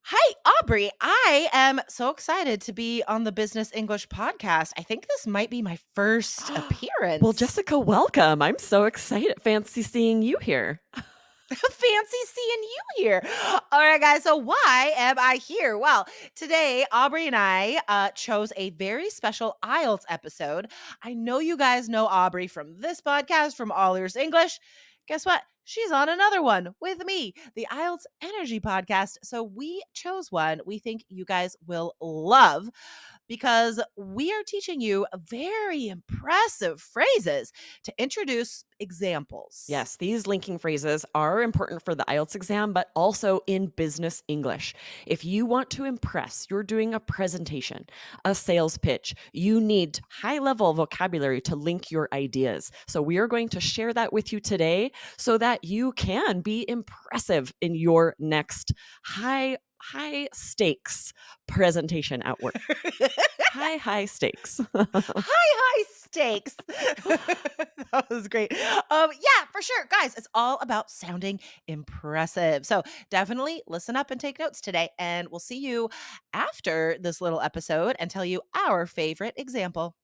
Hi, Aubrey. I am so excited to be on the Business English podcast. I think this might be my first Well, appearance. Jessica, welcome. I'm so excited. Fancy seeing you here. Fancy seeing you here. All right, guys. So, why am I here? Well, today, Aubrey and I chose a very special IELTS episode. I know you guys know Aubrey from this podcast, from All Ears English. Guess what? She's on another one with me, the IELTS Energy podcast. So, we chose one we think you guys will love because we are teaching you very impressive phrases to introduce examples. Yes, these linking phrases are important for the IELTS exam, but also in business English. If you want to impress, you're doing a presentation, a sales pitch, you need high level vocabulary to link your ideas. So, we are going to share that with you today so that you can be impressive in your next high stakes presentation at work. High stakes. High stakes. That was great. Yeah, for sure. Guys, it's all about sounding impressive. So definitely listen up and take notes today. And we'll see you after this little episode and tell you our favorite example.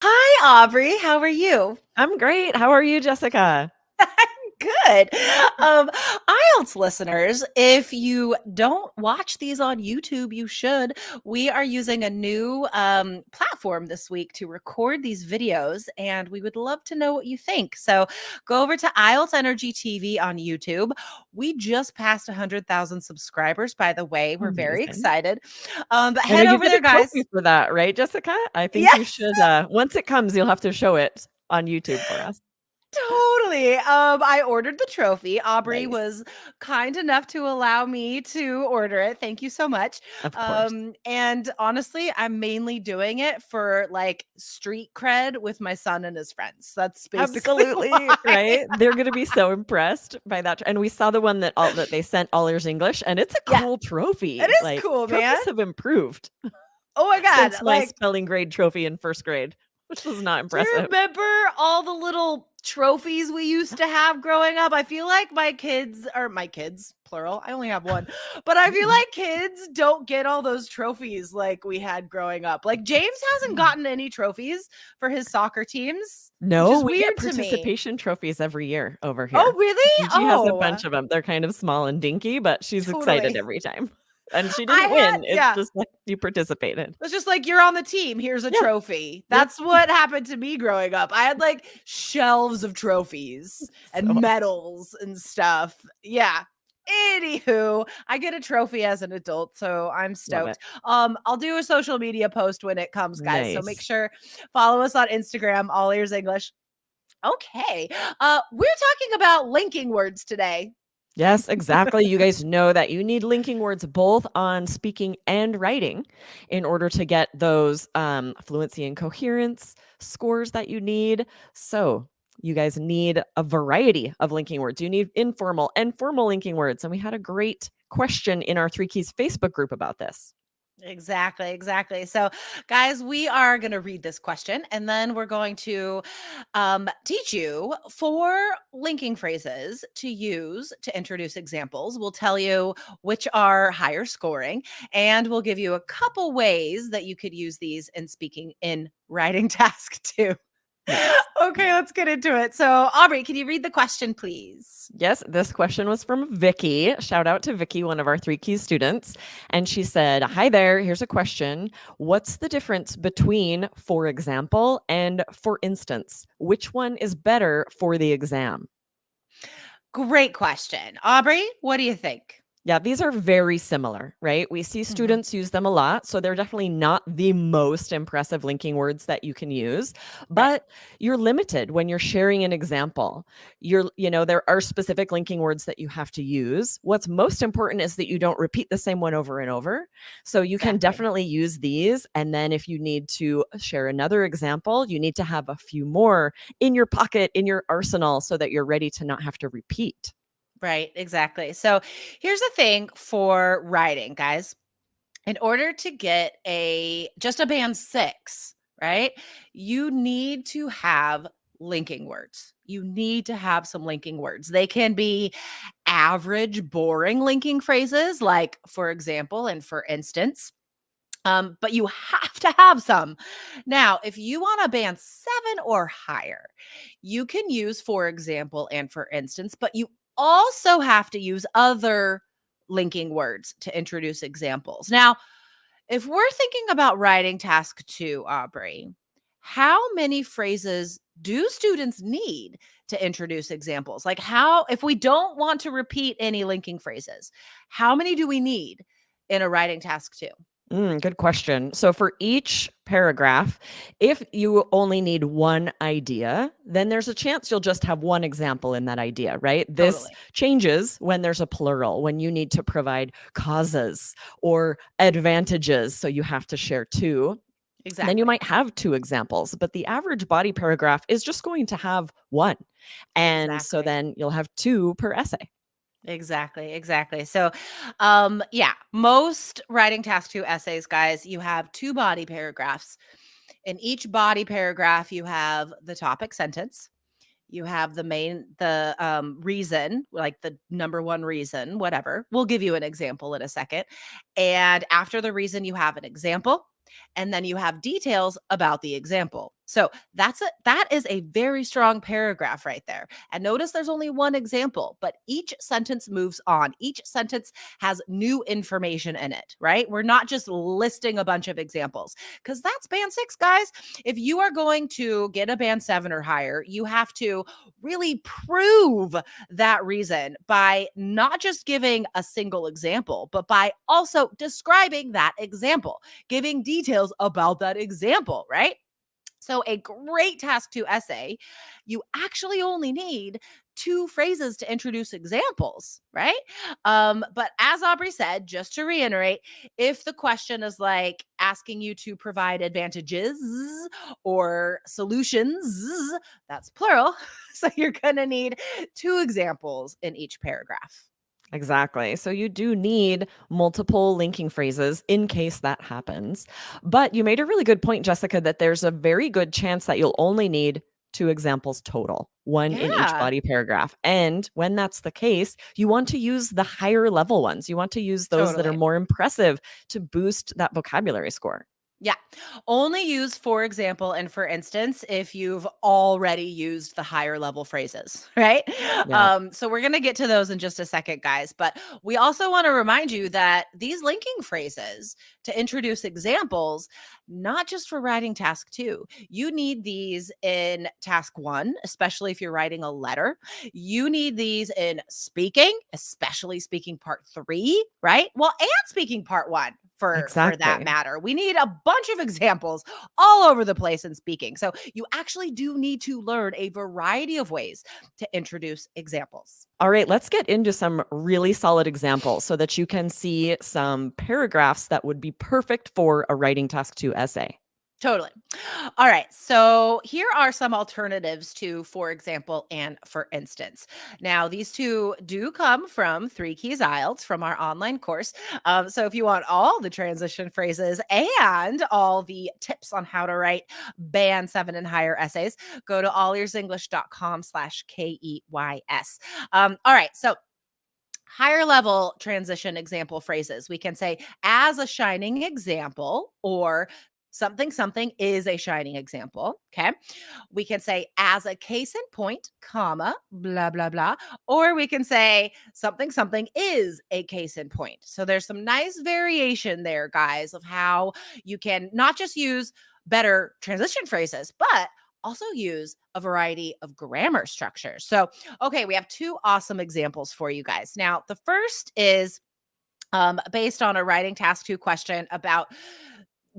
Hi, Aubrey. How are you? I'm great. How are you, Jessica? Good. IELTS listeners, if you don't watch these on YouTube, you should. We are using a new platform this week to record these videos, and we would love to know what you think. So go over to IELTS Energy TV on YouTube. We just passed 100,000 subscribers, by the way. We're very Amazing. excited. But I know head you over get a there, guys. trophy for that, right, Jessica? I think you Yes. should, once it comes, you'll have to show it on YouTube for us. Totally. I ordered the trophy. Aubrey Nice. was kind enough to allow me to order it. Thank you so much. Of course. And honestly, I'm mainly doing it for like street cred with my son and his friends. That's basically Absolutely, why. right? They're gonna be so impressed by that, and we saw the one that they sent All Ears English, and it's a Yeah, cool it trophy. is Like, cool, man. trophies have improved Oh my God. since my Like, spelling grade trophy in 1st grade, which was not do you impressive. remember all the little trophies we used to have growing up? I feel like my kids, plural, I only have one, but I feel like kids don't get all those trophies like we had growing up. Like James hasn't gotten any trophies for his soccer teams, which No, is we get weird to me. participation trophies every year over Oh, here. really? Gigi has a Oh, bunch of them. They're kind of small and dinky, but she's excited totally. every time. And she I didn't had, win. It's yeah. just like you participated. It's just like, "You're on the team, here's a Yeah. trophy." Yep. That's what happened to me growing up. I had, like, shelves of trophies So and awesome. medals and stuff. Yeah. Anywho, I get a trophy as an adult, so I'm Love it. stoked. I'll do a social media post when it comes, guys, so make Nice. sure follow us on Instagram, All Ears English. Okay, we're talking about linking words today. Yes, exactly. You guys know that you need linking words both on speaking and writing in order to get those fluency and coherence scores that you need. So, you guys need a variety of linking words. You need informal and formal linking words. And we had a great question in our Three Keys Facebook group about this. Exactly, exactly. So, guys, we are going to read this question and then we're going to teach you 4 linking phrases to use to introduce examples. We'll tell you which are higher scoring, and we'll give you a couple ways that you could use these in speaking in writing task too. Yes. Okay, let's get into it. So, Aubrey, can you read the question, please? Yes, this question was from Vicky. Shout out to Vicky, one of our Three Keys students. And she said, "Hi there, here's a question. What's the difference between for example and for instance? Which one is better for the exam?" Great question. Aubrey, what do you think? Yeah, these are very similar, right? We see Mhm. students use them a lot, so they're definitely not the most impressive linking words that you can use, Right. but you're limited when you're sharing an example. There are specific linking words that you have to use. What's most important is that you don't repeat the same one over and over. So you can Exactly. definitely use these, and then if you need to share another example, you need to have a few more in your pocket, in your arsenal, so that you're ready to not have to repeat. Right, exactly. So here's the thing for writing, guys. In order to get a just a band 6, right? You need to have linking words. You need to have some linking words. They can be average, boring linking phrases, like for example and for instance. But you have to have some. Now, if you want a band 7 or higher, you can use for example and for instance, but you also have to use other linking words to introduce examples. Now, if we're thinking about writing task 2, Aubrey, how many phrases do students need to introduce examples? Like how if we don't want to repeat any linking phrases, how many do we need in a writing task 2? Good question. So for each paragraph, if you only need one idea, then there's a chance you'll just have one example in that idea, right? This Totally. changes when there's a plural, when you need to provide causes or advantages. So you have to share two. Then you Exactly. might have two examples, but the average body paragraph is just going to have one. And so Exactly. then you'll have two per essay. Exactly, exactly. So, yeah, most writing task 2 essays, guys, you have 2 body paragraphs. In each body paragraph, you have the topic sentence, you have the reason, like the number 1 reason, whatever. We'll give you an example in a second. And after the reason, you have an example, and then you have details about the example. So that is a very strong paragraph right there. And notice there's only one example, but each sentence moves on. Each sentence has new information in it, right? We're not just listing a bunch of examples because that's band 6, guys. If you are going to get a band 7 or higher, you have to really prove that reason by not just giving a single example, but by also describing that example, giving details about that example, right? So, a great task 2 essay, you actually only need 2 phrases to introduce examples, right? But as Aubrey said, just to reiterate, if the question is like asking you to provide advantages or solutions, that's plural. So, you're going to need 2 examples in each paragraph. Exactly. So you do need multiple linking phrases in case that happens. But you made a really good point, Jessica, that there's a very good chance that you'll only need two examples total, one in each Yeah, body paragraph. And when that's the case, you want to use the higher level ones. You want to use those that are totally. more impressive to boost that vocabulary score. Yeah. Only use for example and for instance if you've already used the higher level phrases, right? Yeah. So we're going to get to those in just a second, guys. But we also want to remind you that these linking phrases to introduce examples, not just for writing task 2, you need these in task 1, especially if you're writing a letter. You need these in speaking, especially speaking part 3, right? Well, and speaking part 1 for that Exactly. matter. We need a bunch of examples all over the place in speaking. So you actually do need to learn a variety of ways to introduce examples. All right, let's get into some really solid examples so that you can see some paragraphs that would be perfect for a writing task 2 essay. Totally. All right. So here are some alternatives to, for example, and for instance. Now, these two do come from Three Keys IELTS from our online course. So if you want all the transition phrases and all the tips on how to write band 7 and higher essays, go to allearsenglish.com/KEYS. All right. So higher level transition example phrases. We can say, as a shining example, or something something is a shining example. Okay. We can say, as a case in point, comma, blah, blah, blah. Or we can say, something something is a case in point. So there's some nice variation there, guys, of how you can not just use better transition phrases, but also use a variety of grammar structures. So okay, we have 2 awesome examples for you guys. Now, the first is based on a writing task 2 question about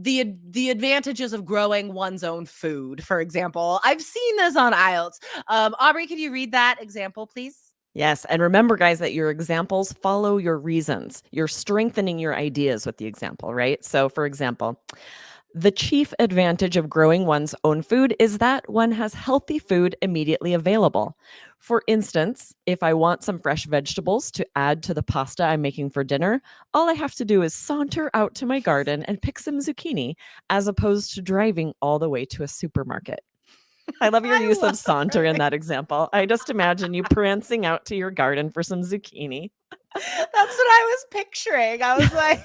the advantages of growing one's own food, for example. I've seen this on IELTS. Aubrey, could you read that example, please? Yes, and remember, guys, that your examples follow your reasons. You're strengthening your ideas with the example, right? So, for example, the chief advantage of growing one's own food is that one has healthy food immediately available. For instance, if I want some fresh vegetables to add to the pasta I'm making for dinner, all I have to do is saunter out to my garden and pick some zucchini, as opposed to driving all the way to a supermarket. I love your I use of love saunter in her. that example. I just imagine you prancing out to your garden for some zucchini. That's what I was picturing. I was like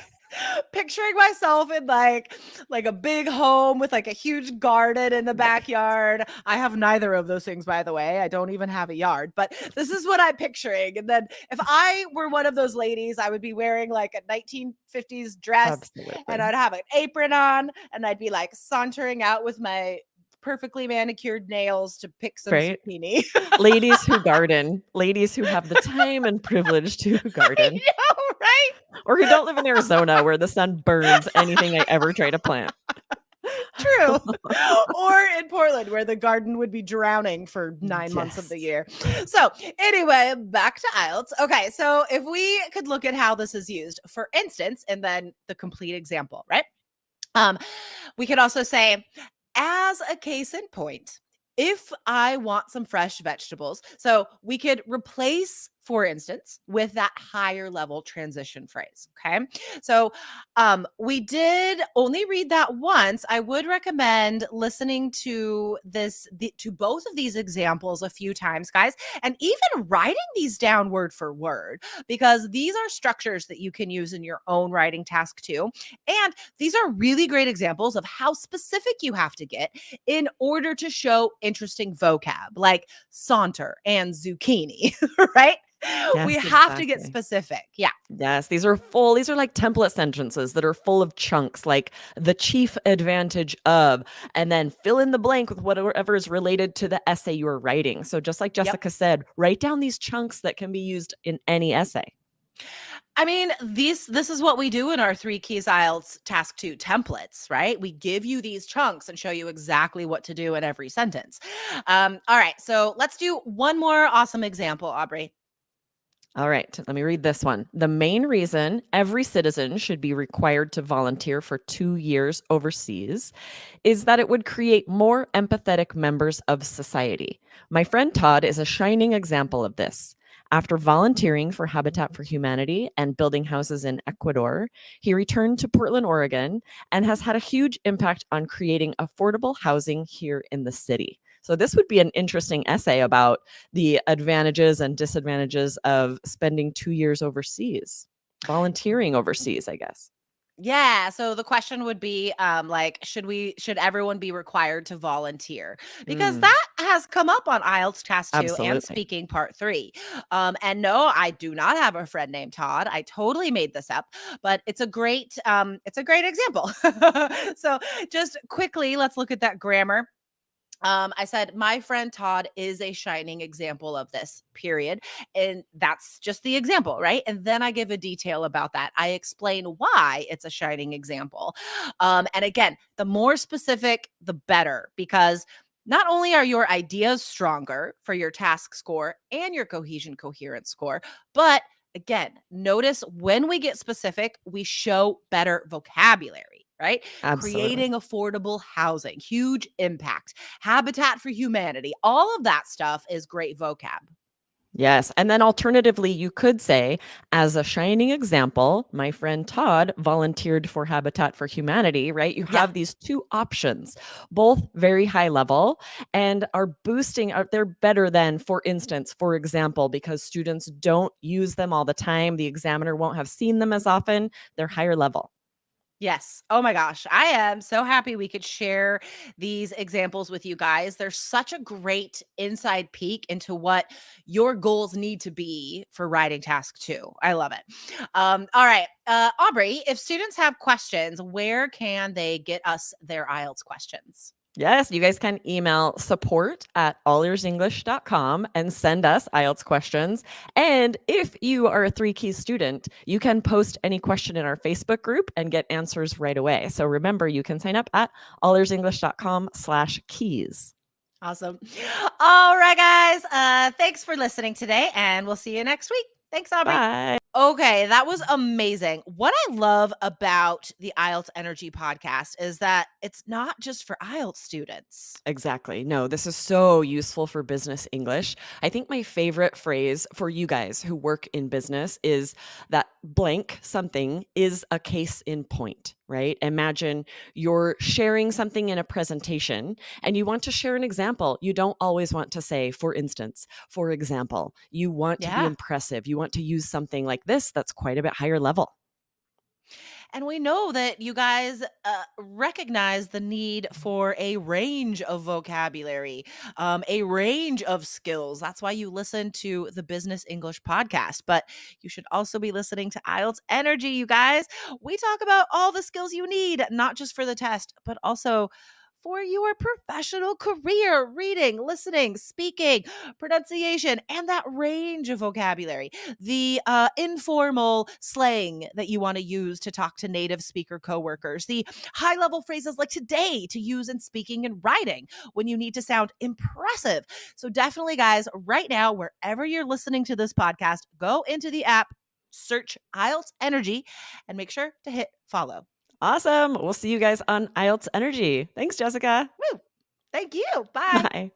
picturing myself in like a big home with like a huge garden in the Yeah, backyard. I have neither of those things, by the way. I don't even have a yard, but this is what I'm picturing. And then if I were one of those ladies, I would be wearing like a 1950s dress and absolutely. I'd have an apron on and I'd be like sauntering out with my perfectly manicured nails to pick some Right? zucchini. Ladies who have the time and privilege to I garden, know, right? or who don't live in Arizona where the sun burns anything I ever try to plant. True. Or in Portland, where the garden would be drowning for 9 months of the Yes. year. So, anyway, back to IELTS. Okay, so if we could look at how this is used, for instance, and then the complete example, right? Um, we could also say, as a case in point, if I want some fresh vegetables, so we could replace, for instance, with that higher level transition phrase. Okay. So we did only read that once. I would recommend listening to to both of these examples a few times, guys, and even writing these down word for word, because these are structures that you can use in your own writing task too. And these are really great examples of how specific you have to get in order to show interesting vocab like saunter and zucchini, right? We Yes, have to get exactly. specific. Yeah. Yes, these are like template sentences that are full of chunks, like the chief advantage of, and then fill in the blank with whatever is related to the essay you are writing. So just like Yep. Jessica said, write down these chunks that can be used in any essay. I mean, this is what we do in our 3 Keys IELTS task 2 templates, right? We give you these chunks and show you exactly what to do in every sentence. All right, so let's do one more awesome example, Aubrey. All right, let me read this one. The main reason every citizen should be required to volunteer for 2 years overseas is that it would create more empathetic members of society. My friend Todd is a shining example of this. After volunteering for Habitat for Humanity and building houses in Ecuador, he returned to Portland, Oregon, and has had a huge impact on creating affordable housing here in the city. So, this would be an interesting essay about the advantages and disadvantages of spending 2 years overseas, volunteering overseas, I guess. Yeah, so the question would be like should everyone be required to volunteer? Because Mm, that has come up on IELTS task 2 and absolutely. speaking part 3. And no, I do not have a friend named Todd. I totally made this up, but it's a great example. So just quickly, let's look at that grammar. I said, my friend Todd is a shining example of this, period. And that's just the example, right? And then I give a detail about that. I explain why it's a shining example. And again, the more specific, the better, because not only are your ideas stronger for your task score and your cohesion coherence score, but again, notice when we get specific, we show better vocabulary, right? Absolutely. Creating affordable housing, huge impact. Habitat for Humanity, all of that stuff is great vocab. Yes. And then alternatively, you could say, as a shining example, my friend Todd volunteered for Habitat for Humanity, right? You Yeah. have these two options, both very high level and they're better than, for instance, for example, because students don't use them all the time. The examiner won't have seen them as often. They're higher level. Yes. Oh my gosh. I am so happy we could share these examples with you guys. There's such a great inside peek into what your goals need to be for writing task 2. I love it. All right. Aubrey, if students have questions, where can they get us their IELTS questions? Yes, you guys can email support@allearsenglish.com and send us IELTS questions. And if you are a 3 Keys student, you can post any question in our Facebook group and get answers right away. So remember, you can sign up at allearsenglish.com/keys. Awesome. All right, guys. Thanks for listening today, and we'll see you next week. Thanks, Aubrey. Bye. Okay, that was amazing. What I love about the IELTS Energy podcast is that it's not just for IELTS students. Exactly. No, this is so useful for business English. I think my favorite phrase for you guys who work in business is that blank something is a case in point, right? Imagine you're sharing something in a presentation and you want to share an example. You don't always want to say, for instance, for example. You want to be Yeah. impressive. You want to use something like this that's quite a bit higher level. And we know that you guys recognize the need for a range of vocabulary, a range of skills. That's why you listen to the Business English podcast. But you should also be listening to IELTS Energy, you guys. We talk about all the skills you need, not just for the test, but also for your professional career reading, listening, speaking, pronunciation, and that range of vocabulary, the informal slang that you want to use to talk to native speaker coworkers, the high level phrases like today to use in speaking and writing when you need to sound impressive. So, definitely, guys, right now, wherever you're listening to this podcast, go into the app, search IELTS Energy, and make sure to hit follow. Awesome. We'll see you guys on IELTS Energy. Thanks, Jessica. Woo! Thank you. Bye. Bye.